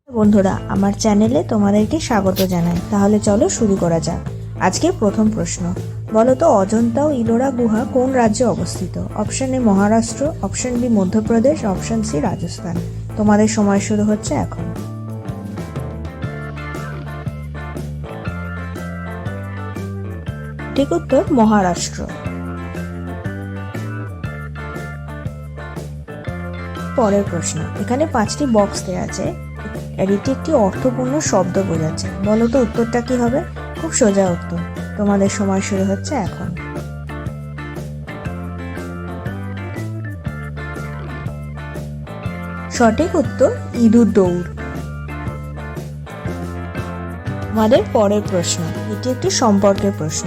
বন্ধুরা, আমার চ্যানেলে তোমাদেরকে স্বাগত জানাই। তাহলে চলো শুরু করা যাক। আজকে প্রথম প্রশ্ন, বলো তো অজন্তা ও ইলোরা গুহা কোন রাজ্যে অবস্থিত? Option A Maharashtra, option B Madhya Pradesh, option C Rajasthan. তোমাদের সময় শুরু হচ্ছে এখন। ঠিক উত্তর মহারাষ্ট্র। পরের প্রশ্ন, এখানে 5টি বক্স দেওয়া আছে, এটি একটি অর্থপূর্ণ শব্দ বোঝাচ্ছে। বলো তো উত্তরটা কি হবে? খুব সোজা উত্তর। তোমাদের সময় শুরু হচ্ছে এখন। সঠিক উত্তর ইঁদুর দৌড়। আমাদের পরের প্রশ্ন, এটি একটি সম্পর্কের প্রশ্ন।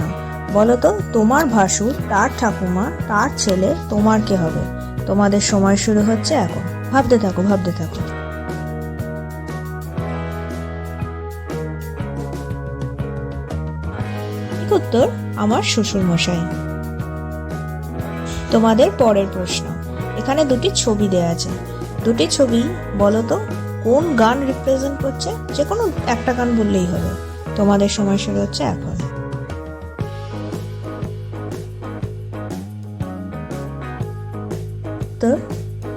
বলো তো তোমার ভাসুর, তার ঠাকুমা, তার ছেলে, তোমার কে হবে? তোমাদের সময় শুরু হচ্ছে এখন। ভাবতে থাকো, ভাবতে থাকো। ঠিক উত্তর আমার শ্বশুর মশাই। তোমাদের পরের প্রশ্ন, এখানে দুটি ছবি দেওয়া আছে। দুটি ছবি বলো তো কোন গান রিপ্রেজেন্ট করছে? যে কোনো একটা গান বললেই হবে। তোমাদের সময় শুরু হচ্ছে এখন। তো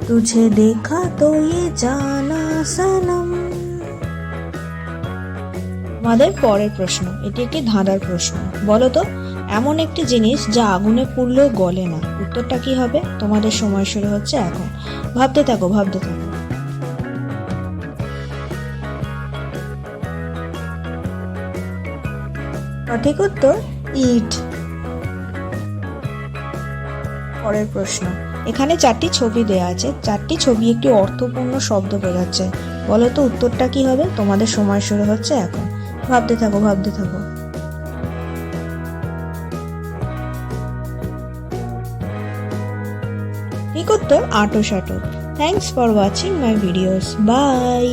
তুঝে দেখা তো ये জানা সনম। আমাদের পরের প্রশ্ন, এটি একটি ধাঁধার প্রশ্ন। বলো তো এমন একটি জিনিস যা আগুনে পুড়লেও গলে না, উত্তরটা কি হবে? তোমাদের সময় শুরু হচ্ছে এখন। ভাবতে থাকো, ভাবতে থাকো। সঠিক উত্তর ইট। পরের প্রশ্ন, এখানে 4টি ছবি দেয়া আছে, 4টি ছবি একটি অর্থপূর্ণ শব্দ বোঝাচ্ছে। বলো তো উত্তরটা কি হবে? তোমাদের সময় শুরু হচ্ছে এখন। ভাবতে থাকো, ভাবতে থাকো। ঠিক উত্তর আটো সাটো। Thanks for watching my videos. By.